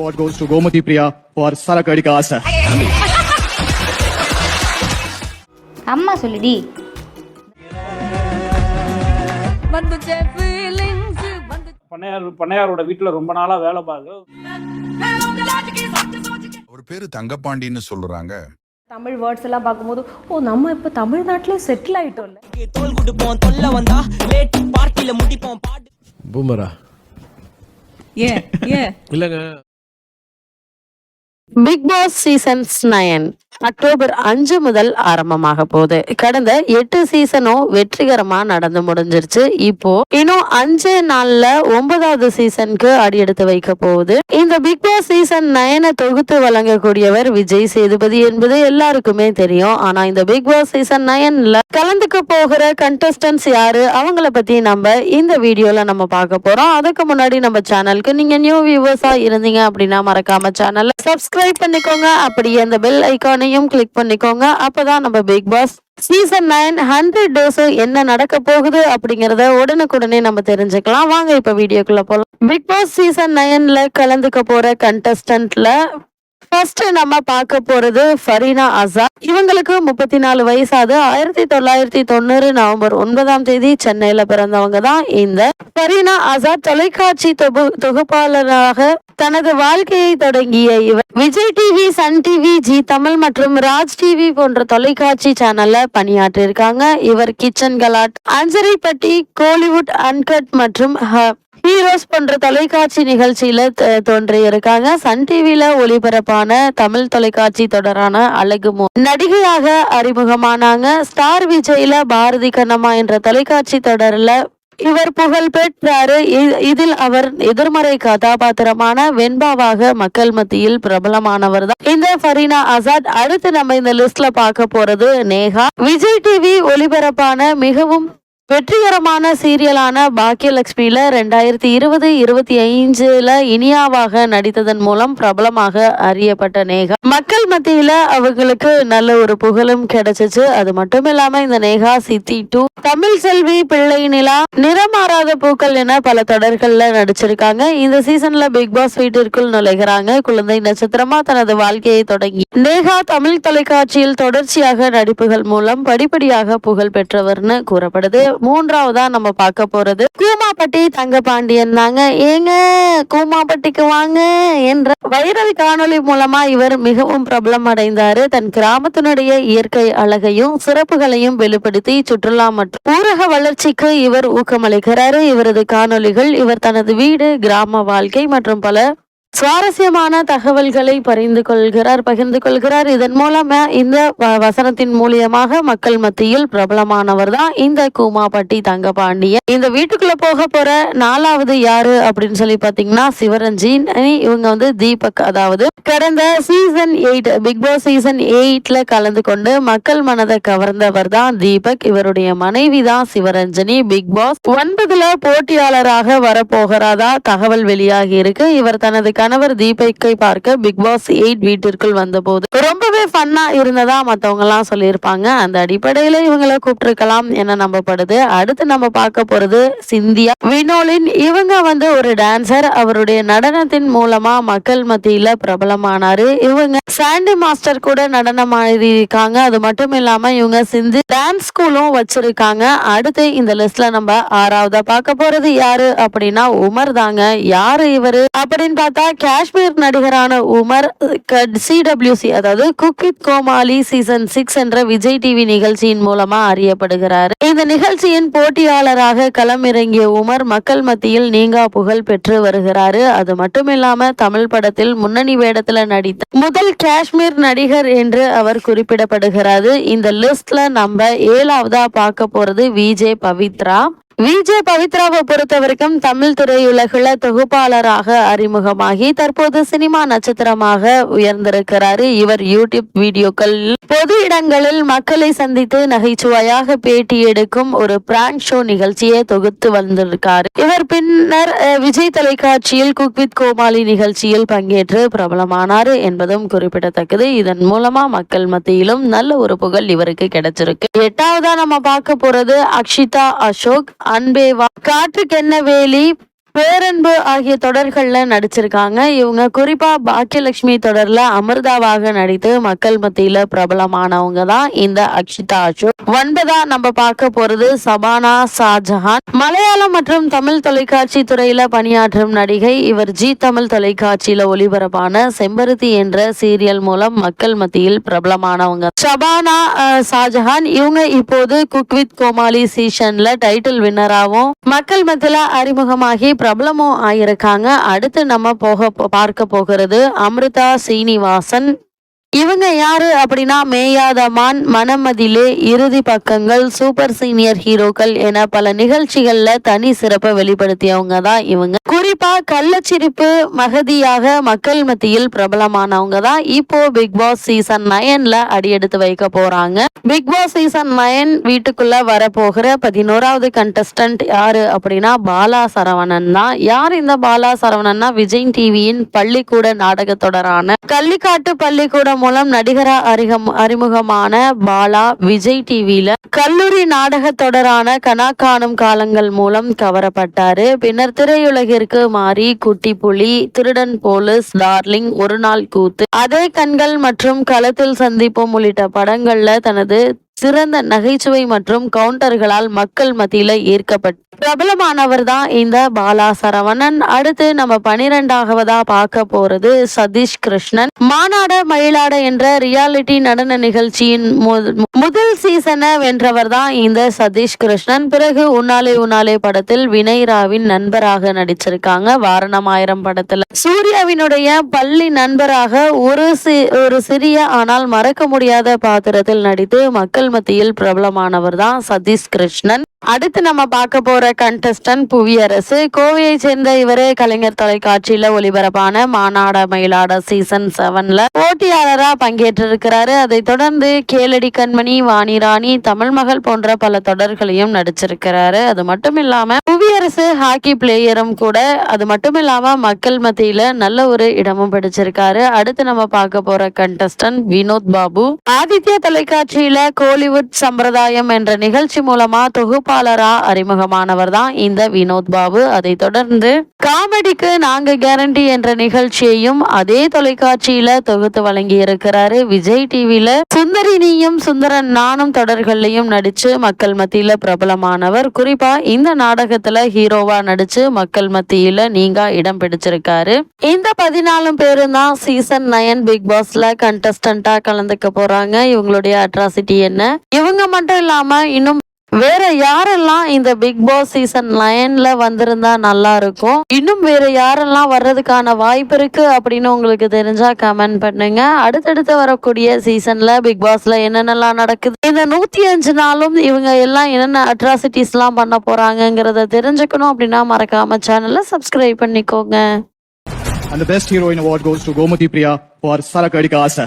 award goes to Gomati Priya for Sarakadika Asa. அம்மா சொல்லுடி. பண்ணையாரோட வீட்டுல ரொம்ப நாளா வேலை பார்க்க. ஒரு பேரு தங்கப்பாண்டின்னு சொல்றாங்க. தமிழ் வேர்ட்ஸ் எல்லாம் பார்க்கும்போது ஓ நம்ம இப்ப தமிழ்நாட்டுல செட்டில் ஆயிட்டோம்ல. தோல் குடுப்போம் தொல்ல வந்தா லேட் பார்ட்டில முடிப்போம் பாட்டு. பூமரா இல்லங்க. பிக் பாஸ் சீசன்ஸ் 9 அக்டோபர் 5 முதல் ஆரம்பமாக போகுது. கடந்த 8 சீசனும் வெற்றிகரமா நடந்து முடிஞ்சிருச்சு. இப்போ இன்னும் 5 நாள்ல 9வது சீசனுக்கு அடி எடுத்து வைக்க போகுது. இந்த பிக் பாஸ் சீசன் 9 தொகுத்து வழங்கக்கூடியவர் விஜய் சேதுபதி என்பது எல்லாருக்குமே தெரியும். ஆனா இந்த பிக் பாஸ் சீசன் 9ல கலந்துக்க போகிற கண்டஸ்டன்ஸ் யாரு, அவங்கள பத்தி நம்ம இந்த வீடியோல நம்ம பார்க்க போறோம். அதுக்கு முன்னாடி நம்ம சேனலுக்கு நீங்க நியூ வியூவர்ஸா இருந்தீங்க அப்படின்னா மறக்காம சேனலை சப்ஸ்கிரைப் பண்ணிக்கோங்க. அப்படியே அந்த பெல் ஐக்கானையும் கிளிக் பண்ணிக்கோங்க. அப்பதான் நம்ம பிக் பாஸ் சீசன் 9 100 டேஸ் என்ன நடக்க போகுது அப்படிங்கறத உடனுக்குடனே நம்ம தெரிஞ்சுக்கலாம். வாங்க இப்ப வீடியோக்குள்ள போலாம். பிக் பாஸ் சீசன் 9ல கலந்துக்க போற கண்டஸ்டன்ட்ல ஃபர்ஸ்ட் நம்ம பார்க்க போறது ஃபரீனா ஆசாத். இவங்களுக்கு 34 வயசாது. 1990 நவம்பர் 9ஆம் தேதி சென்னையில பிறந்தவங்க தான் இந்த ஃபரீனா ஆசாத். தொலைக்காட்சி தொகுப்பாளராக தனது வாழ்க்கையை தொடங்கிய இவர் Vijay TV, Sun TV, Zee Tamil மற்றும் ராஜ் டிவி போன்ற தொலைக்காட்சி சேனல்ல பணியாற்றிருக்காங்க. இவர் Kitchen Galatta, Anjaraipetti, Kollywood Uncut மற்றும் ஹீரோஸ் போன்ற தொலைக்காட்சி நிகழ்ச்சியில தோன்றியிருக்காங்க. சன் டிவில ஒளிபரப்பான தமிழ் தொலைக்காட்சி தொடரான அழகு நடிகையாக அறிமுகமானாங்க. ஸ்டார் விஜய்ல பாரதி கண்ணம்மா என்ற தொலைக்காட்சி தொடர்ல இவர் புகழ் பெற்றாரு. இதில் அவர் எதிர்மறை கதாபாத்திரமான வெண்பாவாக மக்கள் மத்தியில் பிரபலமானவர் தான் இந்த ஃபரீனா ஆசாத். அடுத்து நம்ம இந்த லிஸ்ட்ல பார்க்க போறது நேஹா. விஜய் டிவி ஒளிபரப்பான மிகவும் வெற்றிகரமான சீரியலான பாக்கியலட்சுமியில 2020-25 இனியாவாக நடித்ததன் மூலம் பிரபலமாக அறியப்பட்ட நேகா மக்கள் மத்தியில அவங்களுக்கு நல்ல ஒரு புகழும் கிடைச்சிச்சு. அது மட்டும் இல்லாம இந்த நேகா சித்தி 2, தமிழ் செல்வி, பிள்ளை நிலா, நிறமாறாத பூக்கள் என பல தொடர்கள்ல நடிச்சிருக்காங்க. இந்த சீசன்ல பிக் பாஸ் வீட்டிற்குள் நுழைகிறாங்க. குழந்தை நட்சத்திரமா தனது வாழ்க்கையை தொடங்கி நேகா தமிழ் தொலைக்காட்சியில் தொடர்ச்சியாக நடிப்புகள் மூலம் படிப்படியாக புகழ் பெற்றவர்னு கூறப்படுது. 3ஆவதா நம்ம பார்க்க போறது கூமாப்பட்டி தங்கபாண்டியன் தாங்க. ஏங்க கூமாப்பட்டிக்கு வாங்க என்ற வைரல் காணொளி மூலமா இவர் மிகவும் பிரபலம் அடைந்தாரு. தன் கிராமத்தினுடைய இயற்கை அழகையும் சிறப்புகளையும் வெளிப்படுத்தி சுற்றுலா மற்றும் ஊரக வளர்ச்சிக்கு இவர் ஊக்கமளிக்கிறாரு. இவரது காணொளிகள் இவர் தனது வீடு, கிராம வாழ்க்கை மற்றும் பல சுவாரஸ்யமான தகவல்களை பகிர்ந்து கொள்கிறார். இதன் மூலமா இந்த வசனத்தின் மூலியமாக மக்கள் மத்தியில் பிரபலமானவர் தான் இந்த கூமாப்பட்டி தங்கபாண்டியன். இந்த வீட்டுக்குள்ள போக போற 4வது யாரு அப்படின்னு சொல்லி பாத்தீங்கன்னா சிவரஞ்சன். இவங்க வந்து தீபக், அதாவது கடந்த சீசன் 8 பிக் பாஸ் சீசன் 8ல கலந்து கொண்டு மக்கள் மனதை கவர்ந்தவர் தான் தீபக். இவருடைய மனைவி தான் சிவரஞ்சனி. பிக் பாஸ் 9ல போட்டியாளராக வரப்போகிறதா தகவல் வெளியாகி இருக்கு. இவர் தனது கணவர் தீபக்கை பார்க்க பிக் பாஸ் 8 வீட்டிற்குள் வந்த போது ரொம்பவே ஃபன்னா இருந்ததா மத்தவங்க எல்லாம் சொல்லியிருப்பாங்க. அந்த அடிப்படையில இவங்களை கூப்பிட்டிருக்கலாம் என நம்பப்படுது. அடுத்து நம்ம பார்க்க போறது சிந்தியா வினோலின். இவங்க வந்து ஒரு டான்சர். அவருடைய நடனத்தின் மூலமா மக்கள் மத்தியில பிரபலமானாரு. இவங்க சாண்டி மாஸ்டர் கூட நடனம் ஆடிருக்காங்க. அது மட்டும் இல்லாம இவங்க சிந்து டான்ஸ் ஸ்கூலும் வச்சிருக்காங்க. அடுத்து இந்த லிஸ்ட்ல நம்ம 6ஆவதா பார்க்க போறது யாரு அப்படின்னா உமர் தாங்க. யாரு இவரு அப்படின்னு பார்த்தா காஷ்மீர் நடிகரான உமர் CWC, அதாவது குக் வித் கோமாளி சீசன் 6 என்ற விஜய் டிவி நிகழ்ச்சியின் மூலமா அறியப்படுகிறார். இந்த நிகழ்ச்சியின் போட்டியாளராக களமிறங்கிய உமர் மக்கள் மத்தியில் நீங்கா புகழ் பெற்று வருகிறாரு. அது மட்டும் இல்லாம தமிழ் படத்தில் முன்னணி வேடத்துல நடித்த முதல் காஷ்மீர் நடிகர் என்று அவர் குறிப்பிடப்படுகிறாரு. இந்த லிஸ்ட்ல நம்ம 7ஆவதா பார்க்க போறது விஜய் பவித்ரா. விஜய் பவித்ராவை பொறுத்த வரைக்கும் தமிழ் திரையுலகில் தொகுப்பாளராக அறிமுகமாகி தற்போது சினிமா நட்சத்திரமாக உயர்ந்திருக்கிறாரு. இவர் யூடியூப் வீடியோக்கள், பொது இடங்களில் மக்களை சந்தித்து நகைச்சுவையாக பேட்டி எடுக்கும் ஒரு பிராங்க் ஷோ நிகழ்ச்சியை தொகுத்து வந்திருக்காரு. இவர் பின்னர் விஜய் தொலைக்காட்சியில் குக் வித் கோமாளி நிகழ்ச்சியில் பங்கேற்று பிரபலமானார் என்பதும் குறிப்பிடத்தக்கது. இதன் மூலமா மக்கள் மத்தியிலும் நல்ல ஒரு புகழ் இவருக்கு கிடைச்சிருக்கு. 8ஆவதா நம்ம பார்க்க போறது அக்ஷிதா அசோக். அன்பேவா, காற்றுக்கென்ன வேலி, பேரன்பு ஆகிய தொடர்கள்ல நடிச்சிருக்காங்க. இவங்க குறிப்பா பாக்கியலட்சுமி தொடர்ல அமிர்தாவாக நடித்து மக்கள் மத்தியில பிரபலமானவங்க தான் இந்த அக்ஷிதா அசோக். 9ஆ நம்ம பார்க்க போறது சபானா ஷாஜஹான். மலையாளம் மற்றும் தமிழ் தொலைக்காட்சி துறையில பணியாற்றும் நடிகை. இவர் ஜி தமிழ் தொலைக்காட்சியில ஒளிபரப்பான செம்பருத்தி என்ற சீரியல் மூலம் மக்கள் மத்தியில் பிரபலமானவங்க. சபானா ஷாஜஹான் இவங்க இப்போது குக் வித் கோமாளி சீசன்ல டைட்டில் வின்னராகவும் மக்கள் மத்தியில அறிமுகமாகி பிரபலமும் ஆயிருக்காங்க. அடுத்து நம்ம பார்க்க போகிறது அமிர்தா சீனிவாசன். இவங்க யாரு அப்படின்னா மேயாதமான், மனமதிலே, இறுதி பக்கங்கள், சூப்பர் சீனியர் ஹீரோக்கள் என பல நிகழ்ச்சிகள்ல தனி சிறப்பை வெளிப்படுத்தியவங்க தான் இவங்க. குறிப்பா கள்ளச்சிரிப்பு மகதியாக மக்கள் மத்தியில் பிரபலமானவங்க தான். இப்போ பிக் பாஸ் சீசன் 9ல அடியெடுத்து வைக்க போறாங்க. பிக் பாஸ் சீசன் 9 வீட்டுக்குள்ள வரப்போகிற 11வது கண்டஸ்டன்ட் யாரு அப்படின்னா பாலா சரவணன் தான். யார் இந்த பாலா சரவணன்னா விஜய் டிவியின் பள்ளிக்கூட நாடக தொடரான கள்ளிக்காட்டு பள்ளிக்கூடம் மூலம் நடிகரா அறிமுகமான பாலா விஜய் டிவில கல்லூரி நாடக தொடரான கனா காணும் காலங்கள் மூலம் கவரப்பட்டாரு. பின்னர் திரையுலகிற்கு மாறி குட்டி புலி, திருடன் போலீஸ், டார்லிங், ஒரு நாள் கூத்து, அதே கண்கள் மற்றும் களத்தில் சந்திப்போம் உள்ளிட்ட படங்கள்ல தனது சிறந்த நகைச்சுவை மற்றும் கவுண்டர்களால் மக்கள் மத்தியில ஏற்கப்பட்டு பிரபலமானவர் தான் இந்த பாலா சரவணன். அடுத்து நம்ம 12ஆவதா பார்க்க போறது சதீஷ் கிருஷ்ணன். மாநாட மயிலாட என்ற ரியாலிட்டி நடன நிகழ்ச்சியின் முதல் சீசனை வென்றவர் தான் இந்த சதீஷ் கிருஷ்ணன். பிறகு உன்னாலே உன்னாலே படத்தில் வினய் ராவின் நண்பராக நடிச்சிருக்காங்க. வாரணமாயிரம் படத்துல சூர்யாவினுடைய பள்ளி நண்பராக ஒரு சிறிய ஆனால் மறக்க முடியாத பாத்திரத்தில் நடித்து மக்கள் மத்தியில் பிரபலமானவர் தான் சதீஷ் கிருஷ்ணன். அடுத்து நம்ம பார்க்க போற கண்டஸ்டன்ட் புவியரசு. கோவையை சேர்ந்த இவரே கலைஞர் தொலைக்காட்சியில ஒளிபரப்பான மாநாட மயிலாட சீசன் 7ல போட்டியாளரா பங்கேற்றிருக்கிறாரு. அதை தொடர்ந்து கேளடி கண்மணி, வாணிராணி, தமிழ் மகள் போன்ற பல தொடர்களையும் நடிச்சிருக்கிறாரு. அது மட்டும் இல்லாம புவியரசு ஹாக்கி பிளேயரும் கூட. அது மட்டும் இல்லாம மக்கள் மத்தியில நல்ல ஒரு இடமும் பிடிச்சிருக்காரு. அடுத்து நம்ம பார்க்க போற கண்டஸ்டன்ட் வினோத் பாபு. ஆதித்யா தொலைக்காட்சியில கோலிவுட் சம்பிரதாயம் என்ற நிகழ்ச்சி மூலமா தொகுப்பாளரா அறிமுகமானவர் தான் இந்த வினோத் பாபு. அதை தொடர்ந்து காமெடிக்கு நாங்க கேரண்டி என்ற நிகழ்ச்சியையும் அதே தொலைக்காட்சியில தொகுத்து வழங்கி இருக்கிறாரு. விஜய் டிவில சுந்தரி நீயும் சுந்தரன் நானும் தொடர்களையும் நடிச்சு மக்கள் மத்தியில பிரபலமானவர். குறிப்பா இந்த நாடகத்துல ஹீரோவா நடிச்சு மக்கள் மத்தியில நீங்க இடம் பிடிச்சிருக்காரு. இந்த 14 பேரும் தான் சீசன் 9 பிக் பாஸ்ல கண்டஸ்டன்டா கலந்துக்க போறாங்க. இவங்களுடைய அட்ராசிட்டி என்ன, இவங்க மட்டும் இல்லாம இன்னும் வேற யாரெல்லாம் இந்த பிக் பாஸ் சீசன் 9ல வந்திருந்தா நல்லா இருக்கும், இன்னும் வேற யாரெல்லாம் வர்றதுக்கான வாய்ப்பு இருக்கு அப்படின்னு உங்களுக்கு தெரிஞ்சா கமெண்ட் பண்ணுங்க. அடுத்தடுத்து வரக்கூடிய சீசன்ல பிக் பாஸ்ல என்னென்னலாம் நடக்குது, இந்த 105 நாளும் இவங்க எல்லாம் என்னென்ன அட்ராசிட்டிஸ் எல்லாம் பண்ண போறாங்கிறத தெரிஞ்சுக்கணும் அப்படின்னா மறக்காம சேனலை சப்ஸ்கிரைப் பண்ணிக்கோங்க. And the best heroine award goes to Gomathi Priya for Sarakadika Asa.